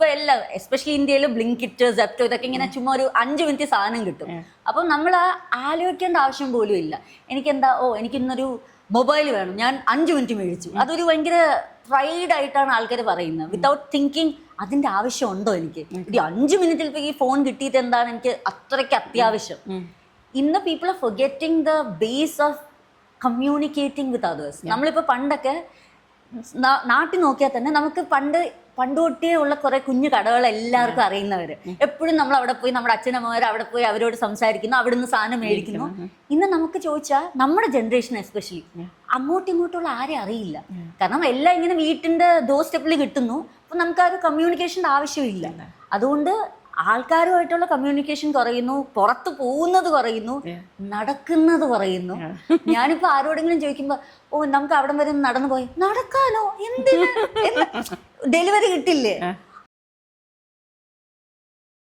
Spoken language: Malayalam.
ഇപ്പൊ എല്ലാം എസ്പെഷ്യലി ഇന്ത്യയിൽ ബ്ലിങ്കിറ്റ്, സെപ്റ്റോ ഇതൊക്കെ ഇങ്ങനെ ചുമ്മാ ഒരു 5 മിനിറ്റ് സാധനം കിട്ടും. അപ്പം നമ്മൾ ആലോചിക്കേണ്ട ആവശ്യം പോലും ഇല്ല. എനിക്കിന്നൊരു മൊബൈൽ വേണം, ഞാൻ 5 മിനിറ്റ് മേടിച്ചു. അതൊരു ഭയങ്കര പ്രൈഡ് ആയിട്ടാണ് ആൾക്കാർ പറയുന്നത്, വിത്തൗട്ട് തിങ്കിങ് അതിന്റെ ആവശ്യം ഉണ്ടോ എനിക്ക്, ഒരു 5 മിനിറ്റിൽ ഇപ്പൊ ഈ ഫോൺ കിട്ടിയിട്ട് എന്താണ് എനിക്ക് അത്രയ്ക്ക് അത്യാവശ്യം. ഇന്ന് people are forgetting the base of communicating with others. നമ്മളിപ്പോൾ പണ്ടൊക്കെ നാട്ടിൽ നോക്കിയാൽ തന്നെ നമുക്ക് പണ്ട് തൊട്ടേ ഉള്ള കുറെ കുഞ്ഞു കടകൾ എല്ലാവർക്കും അറിയുന്നവര്, എപ്പോഴും നമ്മൾ അവിടെ പോയി നമ്മുടെ അച്ഛനമ്മമാർ അവിടെ പോയി അവരോട് സംസാരിക്കുന്നു, അവിടുന്ന് സാധനം മേടിക്കുന്നു. ഇന്ന് നമുക്ക് ചോദിച്ചാൽ നമ്മുടെ ജനറേഷൻ എസ്പെഷ്യലി അങ്ങോട്ടും ഇങ്ങോട്ടുള്ള ആരെ അറിയില്ല. കാരണം എല്ലാം ഇങ്ങനെ വീട്ടിന്റെ ഡോർ സ്റ്റെപ്പിൽ കിട്ടുന്നു. അപ്പൊ നമുക്ക് ആ ഒരു കമ്മ്യൂണിക്കേഷന്റെ ആവശ്യമില്ല. അതുകൊണ്ട് ആൾക്കാരുമായിട്ടുള്ള കമ്മ്യൂണിക്കേഷൻ കുറയുന്നു, പുറത്ത് പോകുന്നത് കുറയുന്നു, നടക്കുന്നത് കുറയുന്നു. ഞാനിപ്പോ ആരോടെങ്കിലും ചോദിക്കുമ്പോ നമുക്ക് അവിടം വരെ നടന്നു പോയി, നടക്കാനോ, എന്തിന്, ഡെലിവറി കിട്ടില്ലേ,